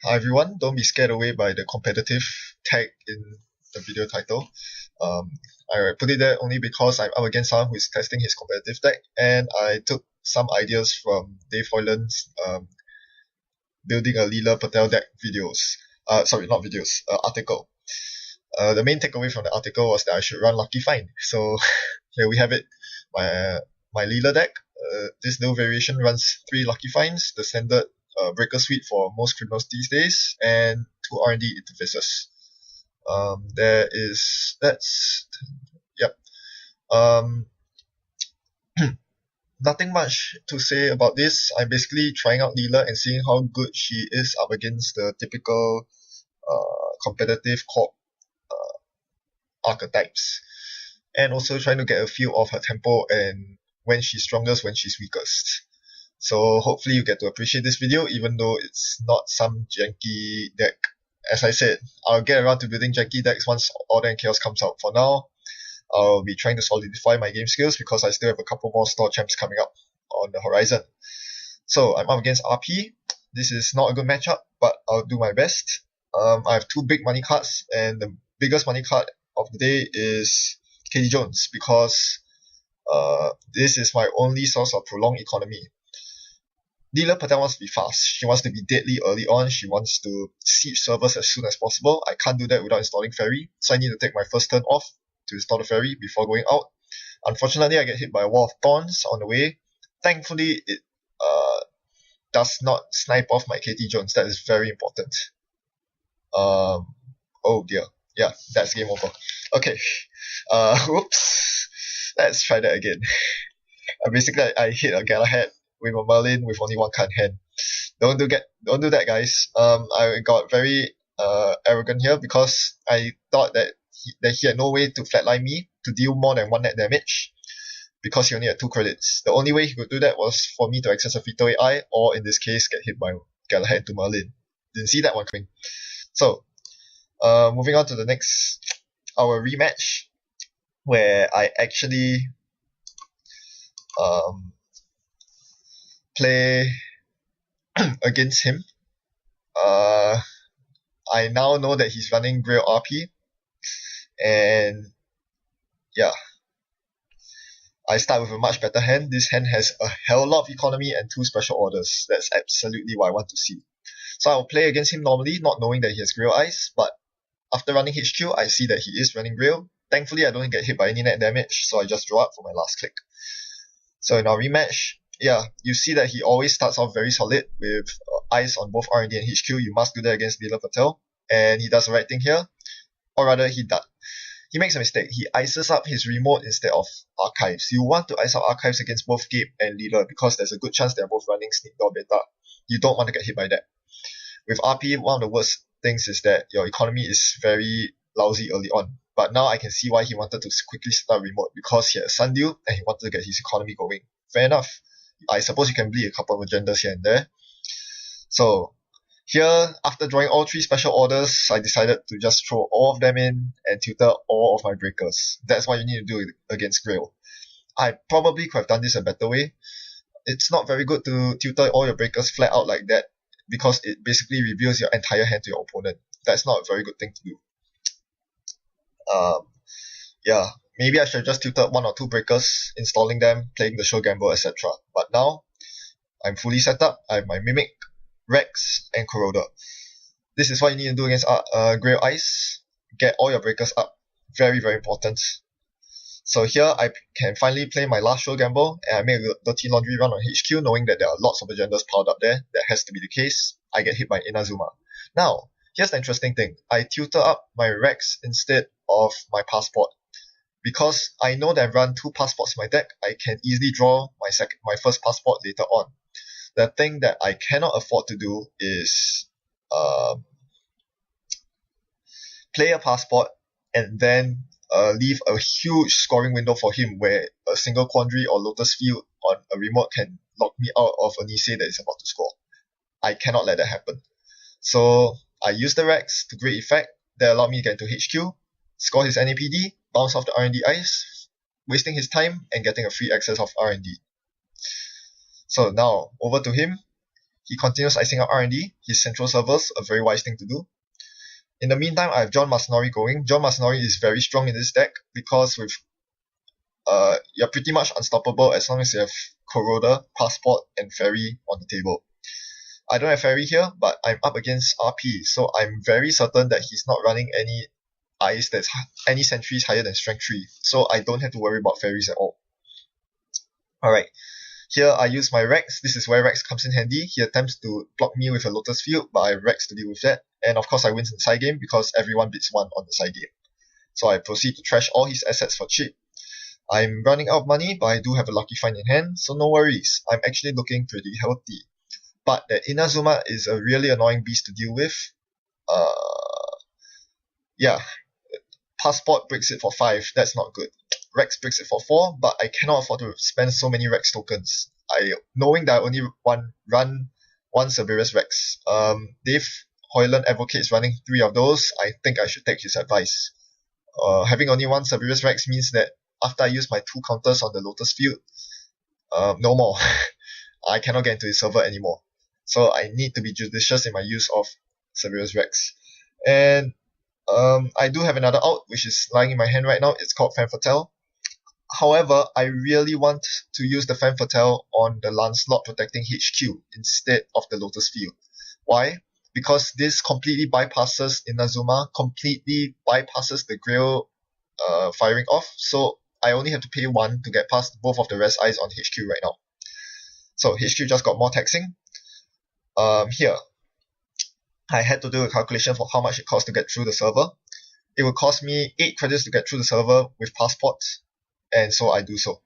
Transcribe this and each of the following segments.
Hi everyone, don't be scared away by the competitive tag in the video title. Um, I put it there only because I'm up against someone who is testing his competitive tag, and I took some ideas from Dave Hoyland's building a Leela Patel deck videos. Sorry, not videos, article. The main takeaway from the article was that I should run Lucky Find. So here we have it, my Leela deck. This little variation runs 3 Lucky Finds, the standard breaker suite for most criminals these days, and 2 R&D interfaces. Yep. Um, Nothing much to say about this. I'm basically trying out Leela and seeing how good she is up against the typical competitive corp archetypes, and also trying to get a feel of her tempo and when she's strongest, when she's weakest. So hopefully you get to appreciate this video, even though it's not some janky deck. As I said, I'll get around to building janky decks once Order and Chaos comes out. For now, I'll be trying to solidify my game skills because I still have a couple more store champs coming up on the horizon. So I'm up against RP. This is not a good matchup, but I'll do my best. I have 2 big money cards, and the biggest money card of the day is Katie Jones, because this is my only source of prolonged economy. Leela Patel wants to be fast. She wants to be deadly early on. She wants to siege servers as soon as possible. I can't do that without installing Ferry, so I need to take my first turn off to install the Ferry before going out. Unfortunately, I get hit by a wall of thorns on the way. Thankfully, it does not snipe off my KT Jones. That is very important. Oh dear. Yeah, that's game over. Okay. Whoops. Let's try that again. Basically, I hit a Galahad with a Merlin with only 1 card in hand. Don't do that, guys. I got very arrogant here because I thought that he had no way to flatline me to deal more than 1 net damage, because he only had 2 credits. The only way he could do that was for me to access a Fito AI, or in this case, get hit by Galahad to Merlin. Didn't see that one coming. So, moving on to the next, our rematch, where I actually play against him. I now know that he's running Grail RP, and yeah, I start with a much better hand. This hand has a hell of a lot of economy and 2 special orders. That's absolutely what I want to see. So I'll play against him normally, not knowing that he has Grail Eyes, but after running HQ, I see that he is running Grail. Thankfully, I don't get hit by any net damage, so I just draw up for my last click. So in our rematch, yeah, you see that he always starts off very solid with eyes on both R&D and HQ. You must do that against Leela Patel, and he does the right thing here. Or rather, he makes a mistake. He ices up his remote instead of archives. You want to ice up archives against both Gabe and Leela because there's a good chance they're both running Sneak Door Beta. You don't want to get hit by that. With RP, one of the worst things is that your economy is very lousy early on. But now I can see why he wanted to quickly start remote, because he had a Sundew and he wanted to get his economy going. Fair enough. I suppose you can bleed a couple of agendas here and there. So here, after drawing all 3 special orders, I decided to just throw all of them in and tutor all of my breakers. That's what you need to do against Grail. I probably could have done this a better way. It's not very good to tutor all your breakers flat out like that, because it basically reveals your entire hand to your opponent. That's not a very good thing to do. Yeah, maybe I should have just tutored 1 or 2 breakers, installing them, playing the show gamble, etc. But now, I'm fully set up. I have my Mimic, Rex, and Corroder. This is what you need to do against Grail Ice. Get all your breakers up. Very, very important. So here I can finally play my last show gamble, and I make a dirty laundry run on HQ, knowing that there are lots of agendas piled up there. That has to be the case. I get hit by Inazuma. Now, here's the interesting thing. I tutor up my Rex instead of my Passport. Because I know that I've run 2 Passports in my deck, I can easily draw my first Passport later on. The thing that I cannot afford to do is play a Passport and then leave a huge scoring window for him, where a single Quandary or Lotus Field on a remote can lock me out of a Nisei that is about to score. I cannot let that happen. So I use the Rex to great effect. That allowed me to get into HQ, score his NAPD, bounce off the R&D ice, wasting his time and getting a free access of R&D. So now, over to him. He continues icing up R&D, his central servers, a very wise thing to do. In the meantime, I have John Masanori going. John Masanori is very strong in this deck because with you're pretty much unstoppable as long as you have Corroder, Passport, and Ferry on the table. I don't have Ferry here, but I'm up against RP, so I'm very certain that he's not running any ice that's any sentries higher than strength 3, so I don't have to worry about ferries at all. Alright, here I use my Rex. This is where Rex comes in handy. He attempts to block me with a Lotus Field, but I have Rex to deal with that, and of course I win in the side game because everyone beats 1 on the side game. So I proceed to trash all his assets for cheap. I'm running out of money, but I do have a Lucky Find in hand, so no worries. I'm actually looking pretty healthy. But that Inazuma is a really annoying beast to deal with. Yeah, Passport breaks it for 5, that's not good. Rex breaks it for 4, but I cannot afford to spend so many Rex tokens. Knowing that I only run one Cerberus Rex. Dave Hoyland advocates running 3 of those. I think I should take his advice. Having only one Cerberus Rex means that after I use my 2 counters on the Lotus Field, no more. I cannot get into his server anymore. So I need to be judicious in my use of Cerberus Rex. And I do have another out, which is lying in my hand right now. It's called Femme Fatale. However, I really want to use the Femme Fatale on the Lancelot protecting HQ instead of the Lotus Field. Why? Because this completely bypasses Inazuma, completely bypasses the Grail firing off, so I only have to pay 1 to get past both of the rest eyes on HQ right now. So HQ just got more taxing. Here, I had to do a calculation for how much it costs to get through the server. It would cost me 8 credits to get through the server with passports, and so I do so.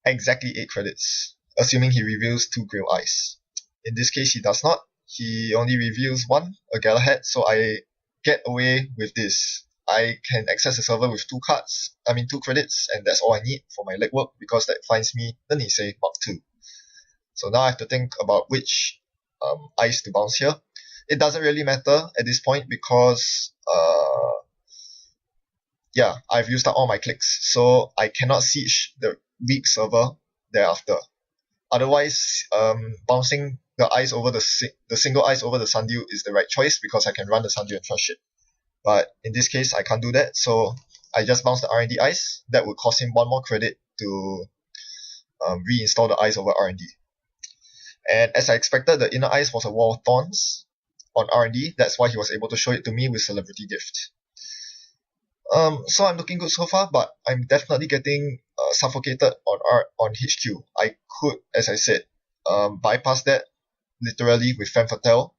Exactly 8 credits, assuming he reveals 2 Grail Eyes. In this case, he does not. He only reveals 1, a Galahad, so I get away with this. I can access the server with 2 credits, and that's all I need for my legwork because that finds me the Nisei Mark 2. So now I have to think about which ice to bounce here. It doesn't really matter at this point because yeah, I've used up all my clicks, so I cannot siege the weak server thereafter. Otherwise, bouncing the ice over the single ice over the Sundew is the right choice because I can run the Sundew and trash it. But in this case, I can't do that, so I just bounce the R&D ice. That would cost him 1 more credit to reinstall the ice over R&D. And as I expected, the inner ice was a Wall of Thorns on R&D. That's why he was able to show it to me with Celebrity Gift. So I'm looking good so far, but I'm definitely getting suffocated on HQ. I could, as I said, bypass that literally with Femme Fatale.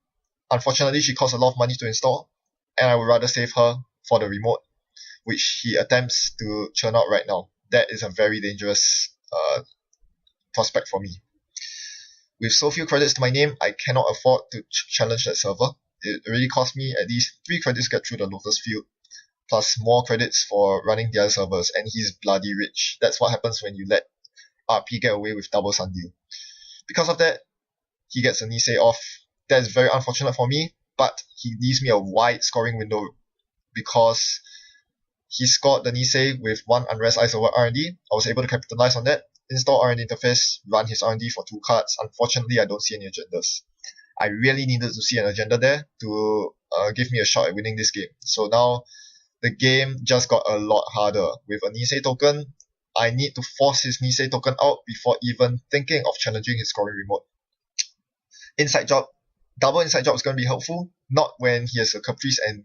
Unfortunately, she costs a lot of money to install, and I would rather save her for the remote, which he attempts to churn out right now. That is a very dangerous prospect for me. With so few credits to my name, I cannot afford to challenge that server. It really cost me at least 3 credits to get through the Lotus Field, plus more credits for running the other servers, and he's bloody rich. That's what happens when you let RP get away with double Sundew. Because of that, he gets a Nisei off. That is very unfortunate for me, but he leaves me a wide scoring window because he scored the Nisei with 1 Unrest Ice over R&D. I was able to capitalize on that, install R&D interface, run his R&D for 2 cards. Unfortunately, I don't see any agendas. I really needed to see an agenda there to give me a shot at winning this game. So now, the game just got a lot harder. With a Nisei token, I need to force his Nisei token out before even thinking of challenging his scoring remote. Inside job. Double inside job is going to be helpful, not when he has a Caprice and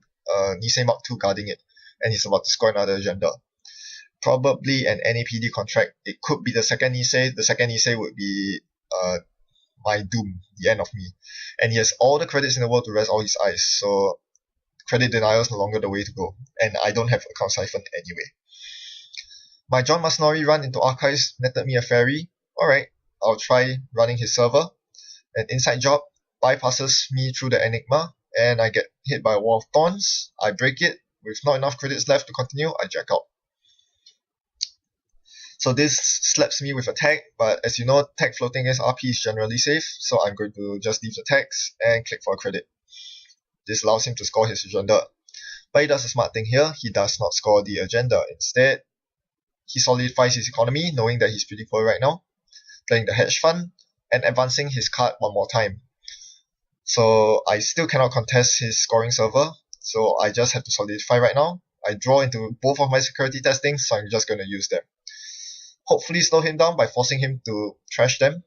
Nisei Mark 2 guarding it, and he's about to score another agenda. Probably an NAPD contract. It could be the second Nisei. The second Nisei would be my doom, the end of me. And he has all the credits in the world to rest all his eyes, so credit denial is no longer the way to go. And I don't have account siphon anyway. My John Masanori run into Archives netted me a ferry. Alright, I'll try running his server. An inside job bypasses me through the Enigma, and I get hit by a Wall of Thorns. I break it. With not enough credits left to continue, I jack out. So this slaps me with a tag, but as you know, tag floating against RP is generally safe, so I'm going to just leave the tags and click for a credit. This allows him to score his agenda. But he does a smart thing here, he does not score the agenda. Instead, he solidifies his economy, knowing that he's pretty poor right now, playing the hedge fund, and advancing his card one more time. So I still cannot contest his scoring server, so I just have to solidify right now. I draw into both of my security testings, so I'm just going to use them. Hopefully slow him down by forcing him to trash them.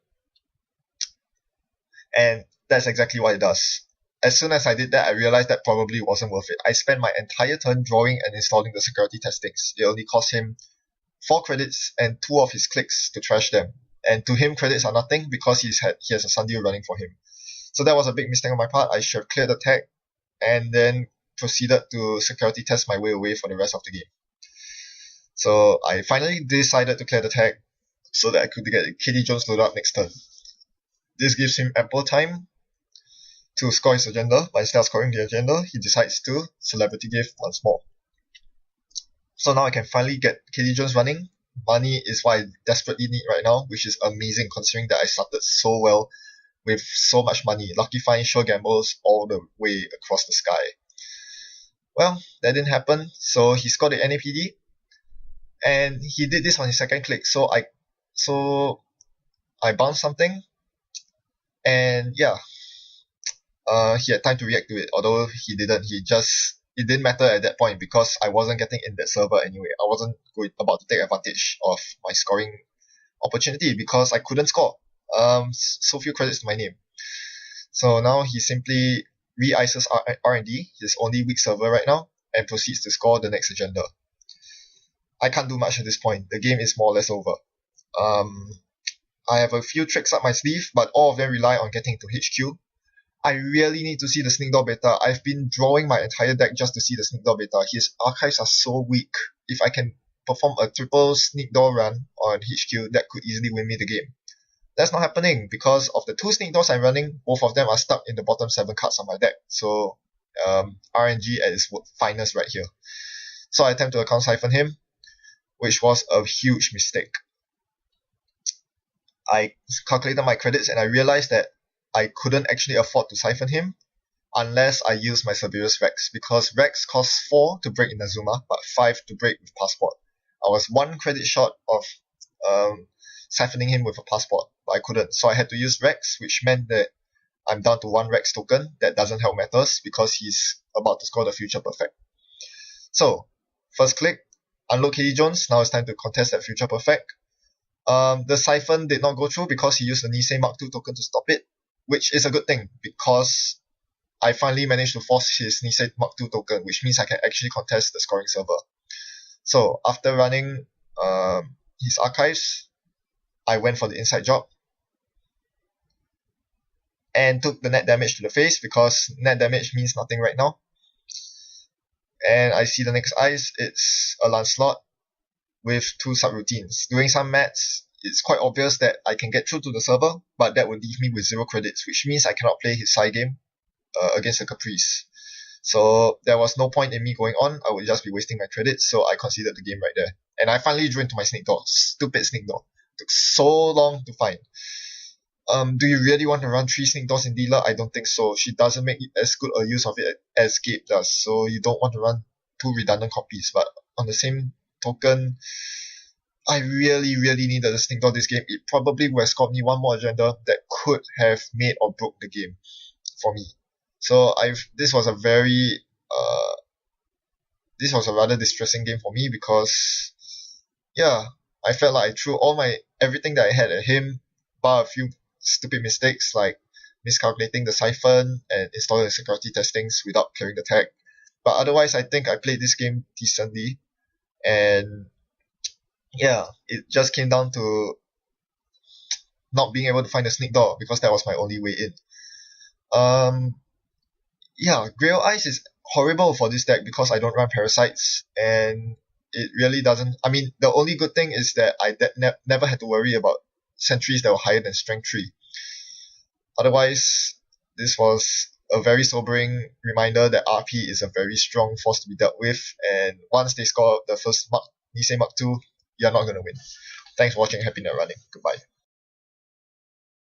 And that's exactly what it does. As soon as I did that, I realized that probably wasn't worth it. I spent my entire turn drawing and installing the security testings. It only cost him 4 credits and 2 of his clicks to trash them. And to him, credits are nothing because he has a Sundeal running for him. So that was a big mistake on my part. I should have cleared the tag and then proceeded to security test my way away for the rest of the game. So I finally decided to clear the tag so that I could get KD Jones loaded up next turn. This gives him ample time to score his agenda, but instead of scoring the agenda, he decides to celebrity gift once more. So now I can finally get KD Jones running. Money is what I desperately need right now, which is amazing considering that I started so well with so much money. Lucky Find, sure gambles all the way across the sky. Well, that didn't happen, so he scored the NAPD, and he did this on his second click, so I bounced something, and yeah, he had time to react to it, although he didn't. It didn't matter at that point because I wasn't getting in that server anyway. I wasn't about to take advantage of my scoring opportunity because I couldn't score. So few credits to my name. So now he simply re-ices R&D, his only weak server right now, and proceeds to score the next agenda. I can't do much at this point. The game is more or less over. I have a few tricks up my sleeve, but all of them rely on getting to HQ. I really need to see the Sneak Door beta. I've been drawing my entire deck just to see the Sneak Door beta. His archives are so weak. If I can perform a triple Sneak Door run on HQ, that could easily win me the game. That's not happening because of the 2 Sneak Doors I'm running. Both of them are stuck in the bottom 7 cards on my deck. So RNG at its finest right here. So I attempt to account siphon him, which was a huge mistake. I calculated my credits and I realized that I couldn't actually afford to siphon him unless I use my Cerberus Rex, because Rex costs 4 to break in Azuma, but 5 to break with Passport. I was 1 credit short of siphoning him with a Passport, but I couldn't. So I had to use Rex, which meant that I'm down to 1 Rex token. That doesn't help matters because he's about to score the Future Perfect. So, first click, unload KD Jones. Now it's time to contest that Future Perfect. The siphon did not go through because he used the Nisei Mark II token to stop it, which is a good thing because I finally managed to force his Nisei Mark II token, which means I can actually contest the scoring server. So after running his archives, I went for the inside job and took the net damage to the face because net damage means nothing right now. And I see the next ice, it's a Lancelot with 2 subroutines. Doing some maths, it's quite obvious that I can get through to the server, but that would leave me with 0 credits, which means I cannot play his side game against the Caprice. So there was no point in me going on. I would just be wasting my credits, so I considered the game right there. And I finally drew into my Snake Door. Stupid Snake Door. Took so long to find. Do you really want to run 3 Snake Doors in Leela? I don't think so. She doesn't make as good a use of it as Gabe does, so you don't want to run 2 redundant copies. But on the same token, I really needed the Snake Door this game. It probably would have scored me 1 more agenda that could have made or broke the game for me. So this was a rather distressing game for me because, yeah, I felt like I threw everything that I had at him, bar a few stupid mistakes like miscalculating the siphon and installing the security testings without clearing the tag. But otherwise, I think I played this game decently, and yeah, it just came down to not being able to find the Sneak Door because that was my only way in. Yeah, Grail Ice is horrible for this deck because I don't run Parasites, and it really doesn't. I mean, the only good thing is that I never had to worry about sentries that were higher than Strength 3. Otherwise, this was a very sobering reminder that RP is a very strong force to be dealt with, and once they score the first Nisei Mark II, you're not going to win. Thanks for watching. Happy net running. Goodbye.